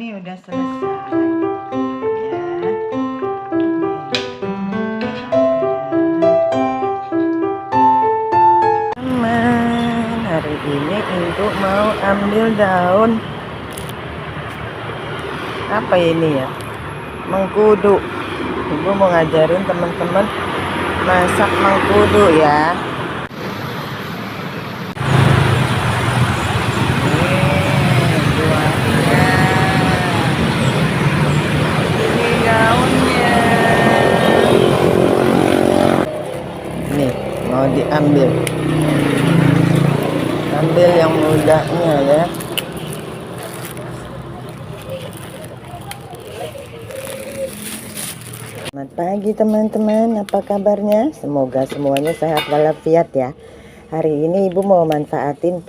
ini udah selesai ya. Teman, hari ini Ibu mau ambil daun apa ini ya, mengkudu. Ibu mau ngajarin teman-teman masak mengkudu ya. Nih mau diambil, ambil yang mudanya ya. Selamat pagi teman-teman, apa kabarnya? Semoga semuanya sehat walafiat ya. Hari ini Ibu mau manfaatin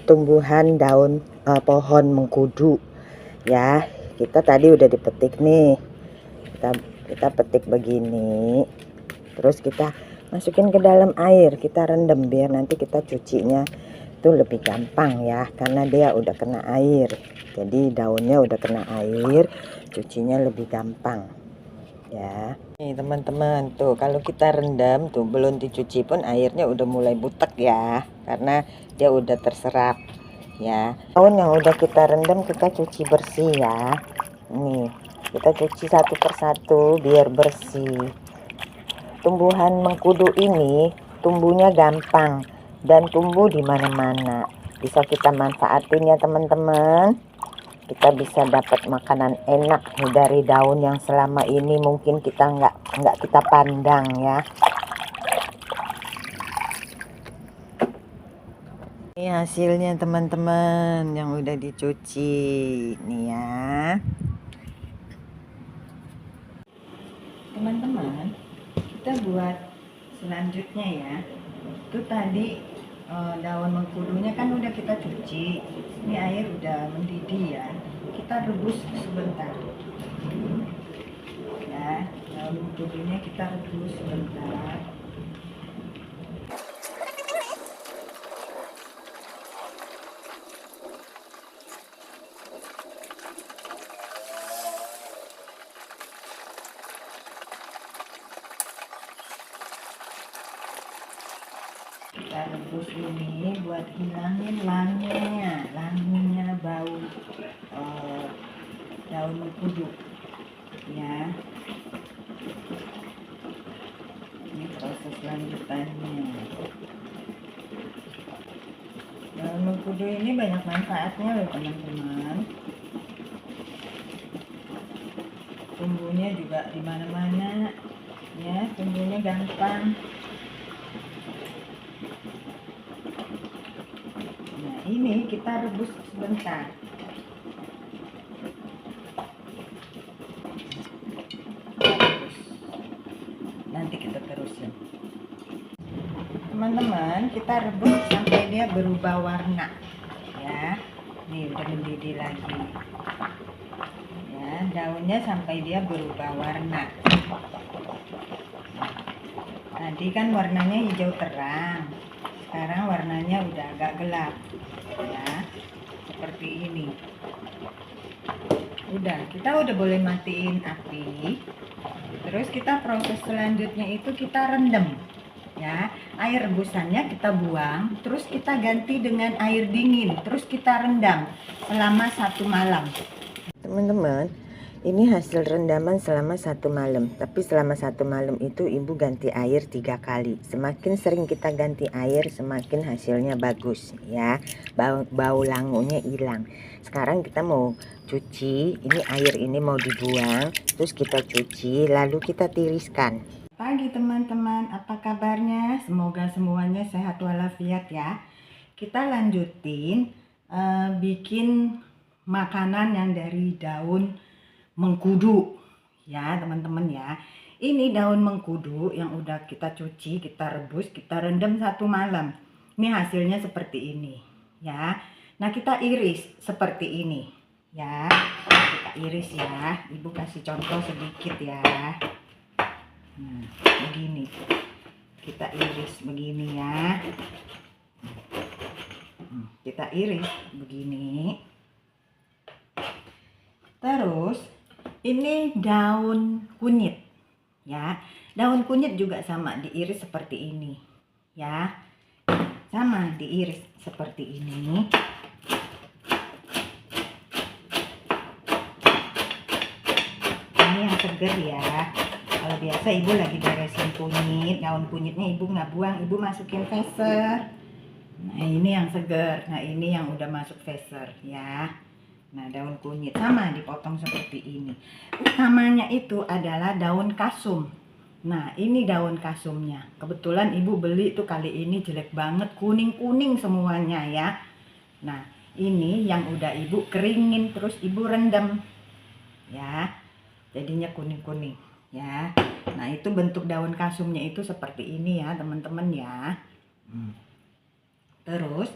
tumbuhan daun pohon mengkudu ya. Kita tadi udah dipetik nih, kita petik begini, terus kita masukin ke dalam air, kita rendam biar nanti kita cucinya itu lebih gampang ya, karena dia udah kena air. Jadi daunnya udah kena air, cucinya lebih gampang ya. Nih teman-teman, tuh kalau kita rendam tuh belum dicuci pun airnya udah mulai butek ya, karena dia udah terserap ya. Daun yang udah kita rendam kita cuci bersih ya. Nih kita cuci satu persatu biar bersih. Tumbuhan mengkudu ini tumbuhnya gampang dan tumbuh di mana-mana. Bisa kita manfaatin ya teman-teman. Kita bisa dapat makanan enak nih dari daun yang selama ini mungkin kita nggak kita pandang ya. Ini hasilnya teman-teman yang udah dicuci nih ya. Teman-teman, kita buat selanjutnya ya. Itu tadi daun mengkudunya kan udah kita cuci. Ini air udah mendidih ya. Kita rebus sebentar. Ya, daun mengkudunya kita rebus sebentar. Kita rebus ini buat hilangin wanginya bau daun mengkudu ya. Ini proses lanjutannya. Daun mengkudu ini banyak manfaatnya loh teman-teman. Tumbuhnya juga di mana-mana ya, tumbuhnya gampang. Nah ini kita rebus sebentar. Nanti kita terusin teman-teman. Kita rebus sampai dia berubah warna ya. Nih udah mendidih lagi ya, daunnya sampai dia berubah warna. Tadi kan warnanya hijau terang, sekarang warnanya udah agak gelap ya, seperti ini. Kita udah boleh matiin api. Terus kita proses selanjutnya itu kita rendam ya. Air rebusannya kita buang, terus kita ganti dengan air dingin, terus kita rendam selama 1 malam. Teman-teman, ini hasil rendaman selama 1 malam. Tapi selama 1 malam itu Ibu ganti air 3 kali. Semakin sering kita ganti air, semakin hasilnya bagus ya. Bau langunya hilang. Sekarang kita mau cuci, ini air ini mau dibuang, terus kita cuci, lalu kita tiriskan. Pagi teman-teman, apa kabarnya? Semoga semuanya sehat walafiat ya. Kita lanjutin bikin makanan yang dari daun mengkudu ya teman-teman ya. Ini daun mengkudu yang udah kita cuci, kita rebus, kita rendam 1 malam. Ini hasilnya seperti ini ya. Nah kita iris seperti ini ya. Kita iris ya. Ibu kasih contoh sedikit ya. Nah, begini. Kita iris begini ya. Kita iris begini. Terus ini daun kunyit ya. Daun kunyit juga sama diiris seperti ini ya. Sama diiris seperti ini. Ini yang seger ya. Kalau biasa ibu lagi beresin kunyit, daun kunyitnya ibu nggak buang, ibu masukin freezer. Nah ini yang seger, nah ini yang udah masuk freezer ya. Nah daun kunyit sama dipotong seperti ini. Utamanya itu adalah daun kasum. Nah ini daun kasumnya. Kebetulan ibu beli tuh kali ini jelek banget, kuning-kuning semuanya ya. Nah ini yang udah ibu keringin terus ibu rendam ya. Jadinya kuning-kuning ya. Nah itu bentuk daun kasumnya itu seperti ini ya teman-teman ya. Terus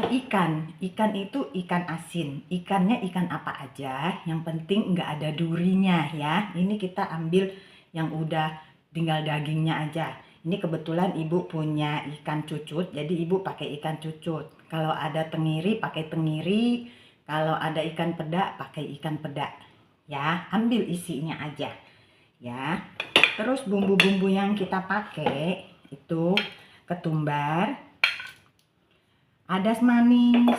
ikan itu ikan asin. Ikannya ikan apa aja, yang penting nggak ada durinya ya. Ini kita ambil yang udah tinggal dagingnya aja. Ini kebetulan ibu punya ikan cucut, jadi ibu pakai ikan cucut. Kalau ada tenggiri pakai tenggiri, kalau ada ikan peda pakai ikan peda ya. Ambil isinya aja ya. Terus bumbu-bumbu yang kita pakai itu ketumbar, adas manis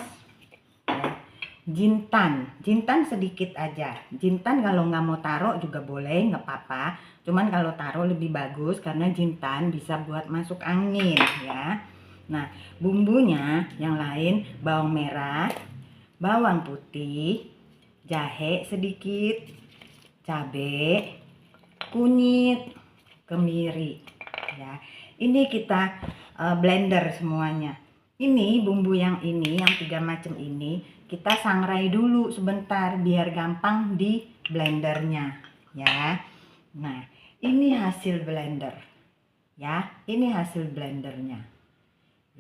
ya, jintan sedikit aja. Jintan kalau nggak mau taruh juga boleh, nggak apa-apa, cuman kalau taruh lebih bagus karena jintan bisa buat masuk angin ya. Nah bumbunya yang lain bawang merah, bawang putih, jahe sedikit, cabai, kunyit, kemiri ya. Ini kita blender semuanya. Ini bumbu yang ini, yang 3 macam ini kita sangrai dulu sebentar biar gampang di blendernya ya. Nah ini hasil blender ya, ini hasil blendernya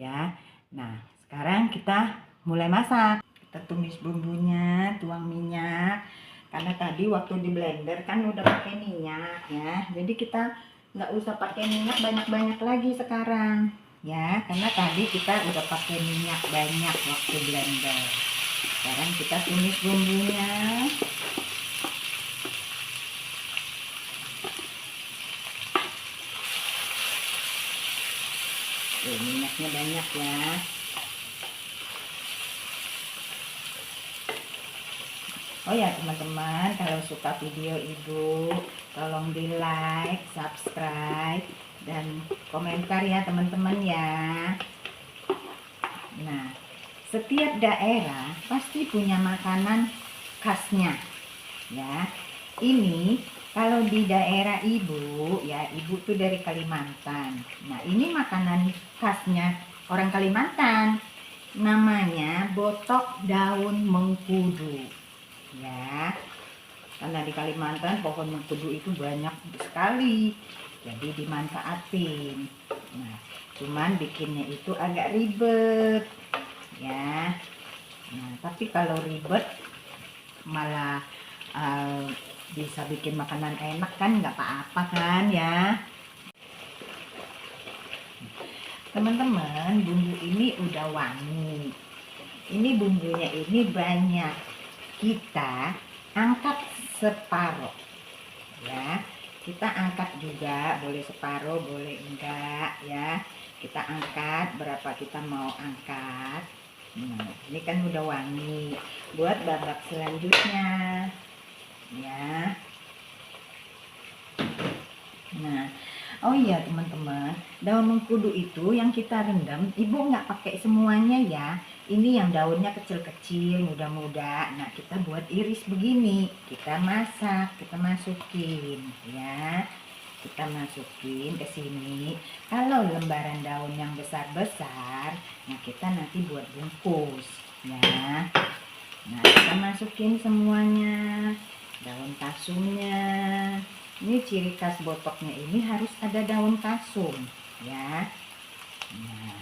ya. Nah sekarang kita mulai masak. Kita tumis bumbunya, tuang minyak, karena tadi waktu di blender kan udah pakai minyak ya, jadi kita nggak usah pakai minyak banyak-banyak lagi sekarang ya, karena tadi kita udah pakai minyak banyak waktu blender. Sekarang kita tumis bumbunya. Minyaknya banyak ya. Oh ya teman-teman, kalau suka video ibu tolong di like, subscribe, dan komentar ya teman-teman ya. Nah setiap daerah pasti punya makanan khasnya ya. Ini kalau di daerah ibu ya, ibu tuh dari Kalimantan. Nah ini makanan khasnya orang Kalimantan, namanya botok daun mengkudu ya. Karena di Kalimantan pohon mengkudu itu banyak sekali, jadi dimanfaatin. Nah cuman bikinnya itu agak ribet ya. Nah tapi kalau ribet malah bisa bikin makanan enak kan, nggak apa-apa kan ya teman-teman. Bumbu ini udah wangi, ini bumbunya ini banyak, kita angkat separuh ya. Kita angkat juga, boleh separuh boleh enggak ya. Kita angkat berapa kita mau angkat. Nah ini kan udah wangi, buat babak selanjutnya ya. Nah oh iya teman-teman, daun mengkudu itu yang kita rendam ibu nggak pakai semuanya ya. Ini yang daunnya kecil-kecil, muda-muda. Nah kita buat iris begini, kita masak, kita masukin ya. Kita masukin ke sini. Kalau lembaran daun yang besar-besar, nah kita nanti buat bungkus ya. Nah kita masukin semuanya, daun kasumnya. Ini ciri khas botoknya, ini harus ada daun kasum ya. Nah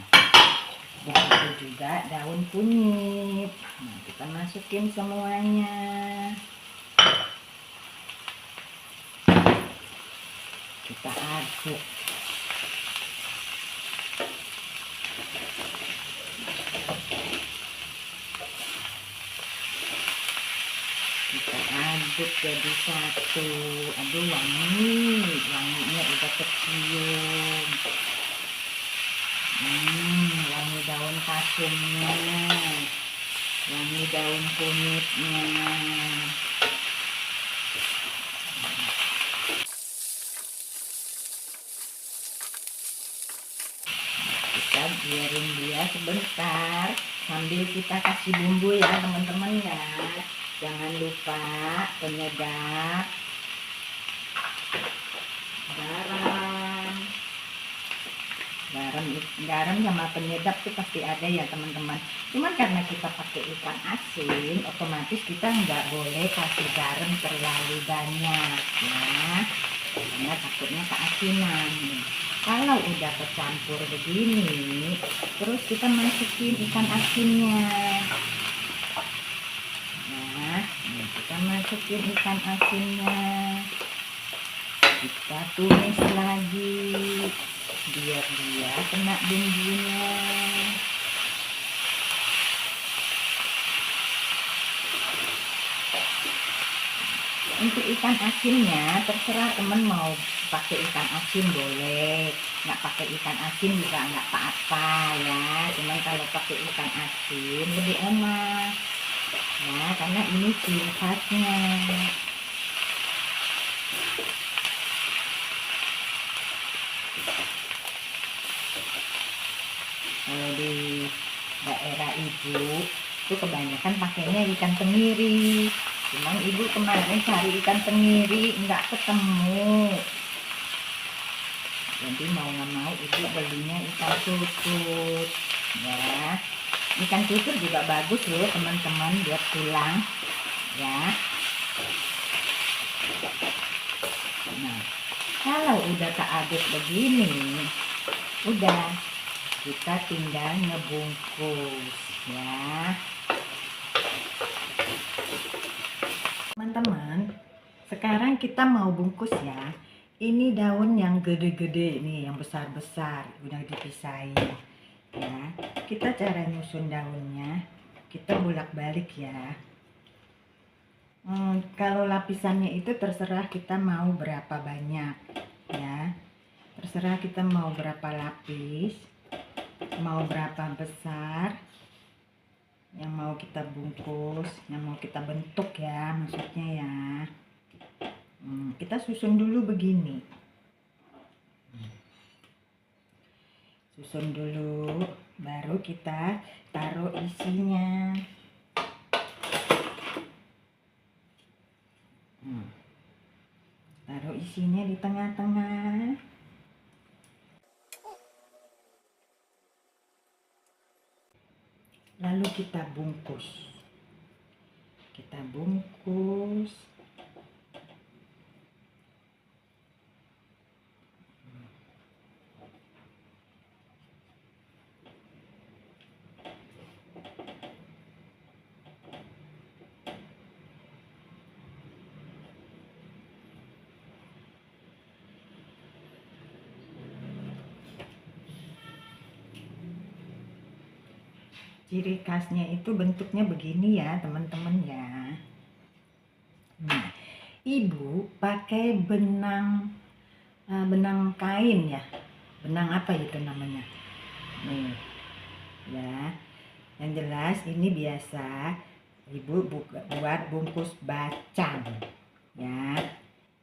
begitu juga daun kunyit. Nah kita masukin semuanya. Kita aduk. kita aduk jadi satu. Aduh, wanginya udah kecium. Wangi daun kasumnya, wangi daun kunyitnya. Kita biarin dia sebentar sambil kita kasih bumbu ya teman-teman ya. Jangan lupa penyedap, garam sama penyedap tuh pasti ada ya teman-teman. Cuman karena kita pakai ikan asin, otomatis kita nggak boleh kasih garam terlalu banyak ya, karena takutnya keasinan. Kalau udah kecampur begini, terus kita masukin ikan asinnya. Nah, kita masukin ikan asinnya, kita tumis lagi biar dia kena bumbunya. Untuk ikan asinnya terserah temen mau pakai ikan asin boleh, nggak pakai ikan asin juga nggak apa-apa ya. Cuman kalau pakai ikan asin lebih enak ya, karena ini ciri khasnya. Kalau di daerah ibu itu kebanyakan pakainya ikan tenggiri. Cuman ibu kemarin cari ikan tenggiri nggak ketemu. Jadi mau nggak mau ibu belinya ikan tutut ya. Ikan tutut juga bagus loh teman-teman buat tulang ya. Nah, kalau udah keaduk begini, udah kita tinggal ngebungkus ya. Teman-teman, sekarang kita mau bungkus ya. Ini daun yang gede-gede nih, yang besar-besar udah dipisahin ya. Kita cara nyusun daunnya, kita bolak-balik ya. Kalau lapisannya itu terserah kita mau berapa banyak ya. Terserah kita mau berapa lapis, mau berapa besar yang mau kita bungkus, yang mau kita bentuk ya, maksudnya ya. Kita susun dulu begini, susun dulu, baru kita taruh isinya. Taruh isinya di tengah-tengah. Lalu kita bungkus. Kita bungkus. Ciri khasnya itu bentuknya begini ya teman-teman ya. Nah, ibu pakai benang kain ya, benang apa itu namanya nih ya. Yang jelas ini biasa ibu buat bungkus bacang ya.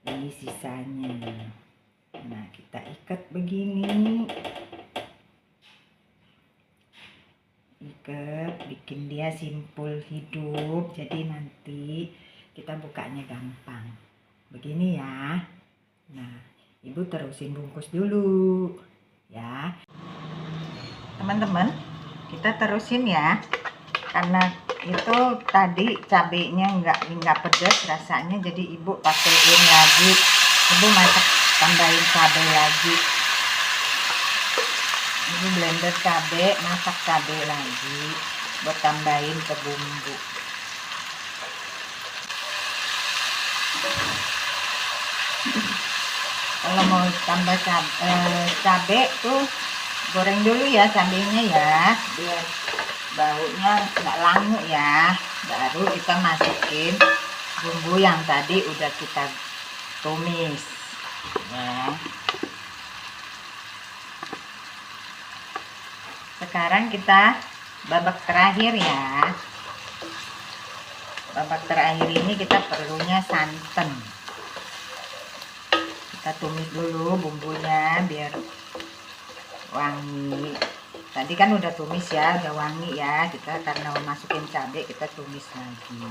Ini sisanya. Nah, kita ikat begini, ikat, bikin dia simpul hidup, jadi nanti kita bukanya gampang begini ya. Nah, ibu terusin bungkus dulu ya teman-teman. Kita terusin ya, karena itu tadi cabenya nggak pedas rasanya, jadi ibu pakein lagi, ibu masak tambahin cabai lagi. Ini blender cabai, masak cabai lagi buat tambahin ke bumbu. Kalau mau tambah cabai tuh goreng dulu ya cabenya ya, biar baunya nggak langu ya. Baru kita masukin bumbu yang tadi udah kita tumis ya. Sekarang kita babak terakhir ya. Babak terakhir ini kita perlunya santan. Kita tumis dulu bumbunya biar wangi. Tadi kan udah tumis ya, udah wangi ya. Kita karena masukin cabai kita tumis lagi.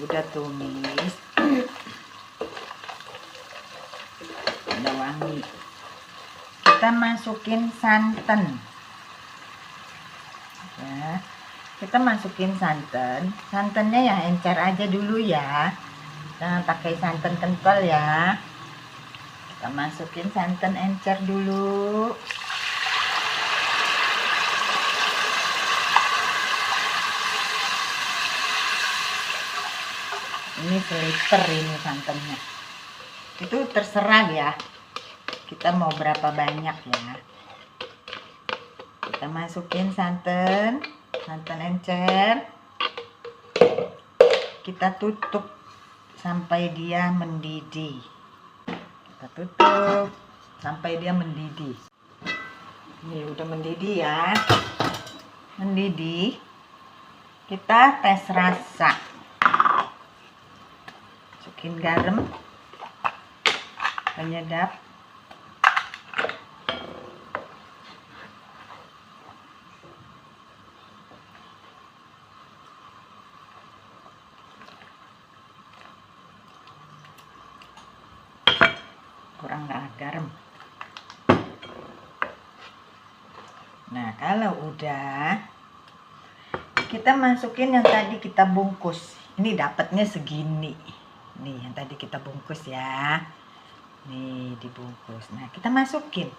Udah tumis. Udah wangi. Kita masukin santan. Ya, kita masukin santan. Santannya yang encer aja dulu ya. Jangan pakai santan kental ya. Kita masukin santan encer dulu. Ini seliter ini santannya. Itu terserah ya. Kita mau berapa banyak ya. Kita masukin santan encer. Kita tutup sampai dia mendidih. Kita tutup sampai dia mendidih. Ini udah mendidih ya. Mendidih. Kita tes rasa. Masukin garam, penyedap. Kurang garam. Nah, kalau udah kita masukin yang tadi kita bungkus. Ini dapatnya segini. Nih yang tadi kita bungkus ya. Nih dibungkus. Nah, kita masukin.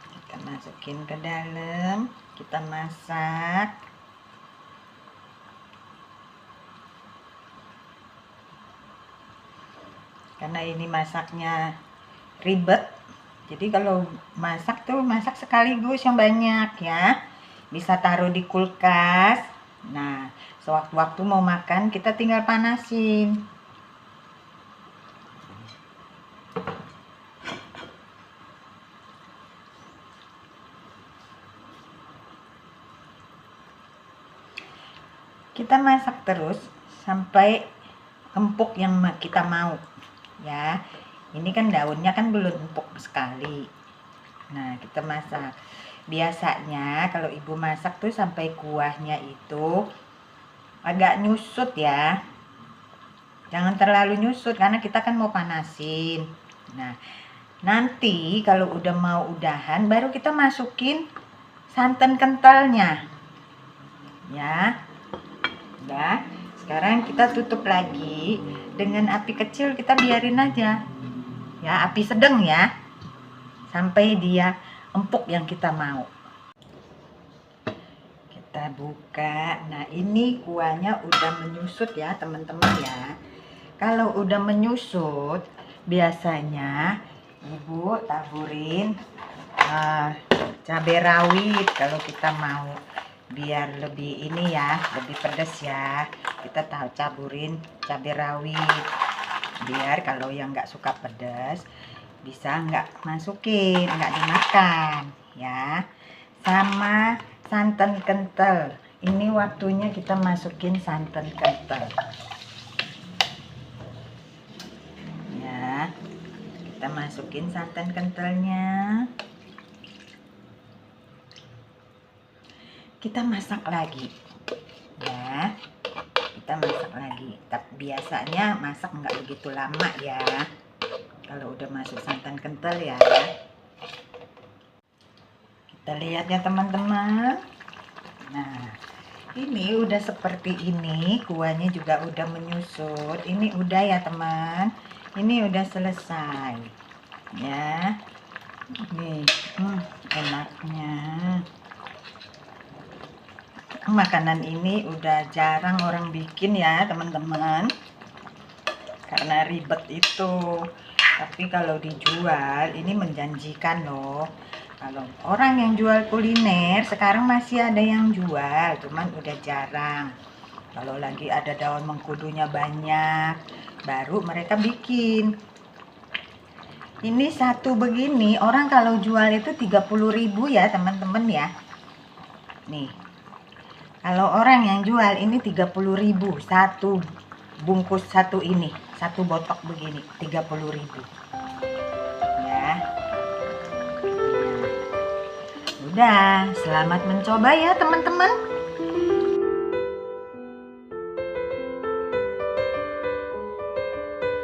Kita masukin ke dalam, kita masak. Karena ini masaknya ribet, jadi kalau masak tuh masak sekaligus yang banyak ya. Bisa taruh di kulkas. Nah, sewaktu-waktu mau makan kita tinggal panasin. Kita masak terus sampai empuk yang kita mau. Ya, ini kan daunnya kan belum empuk sekali. Nah, kita masak. Biasanya kalau ibu masak tuh sampai kuahnya itu agak nyusut ya. Jangan terlalu nyusut karena kita kan mau panasin. Nah, nanti kalau udah mau udahan baru kita masukin santan kentalnya. Ya. Udah. Sekarang kita tutup lagi. Dengan api kecil kita biarin aja ya, api sedang ya, sampai dia empuk yang kita mau. Kita buka. Nah, ini kuahnya udah menyusut ya teman-teman ya. Kalau udah menyusut biasanya ibu taburin cabai rawit kalau kita mau biar lebih ini ya, lebih pedas ya. Kita caburin cabai rawit biar kalau yang nggak suka pedas bisa nggak masukin, nggak dimakan ya. Sama santan kental, ini waktunya kita masukin santan kental ya. Kita masukin santan kentalnya. Kita masak lagi ya, kita masak lagi. Tapi biasanya masak nggak begitu lama ya kalau udah masuk santan kental ya. Kita lihat ya teman-teman. Nah, ini udah seperti ini, kuahnya juga udah menyusut. Ini udah ya teman, ini udah selesai ya. Nih enaknya. Makanan ini udah jarang orang bikin ya teman-teman, karena ribet itu. Tapi kalau dijual ini menjanjikan loh. Kalau orang yang jual kuliner sekarang masih ada yang jual, cuman udah jarang. Kalau lagi ada daun mengkudunya banyak, baru mereka bikin. Ini satu begini, orang kalau jual itu 30.000 ya teman-teman ya. Nih, kalau orang yang jual ini 30.000 satu bungkus, satu ini, satu botok begini 30.000 ya. Udah, selamat mencoba ya teman-teman.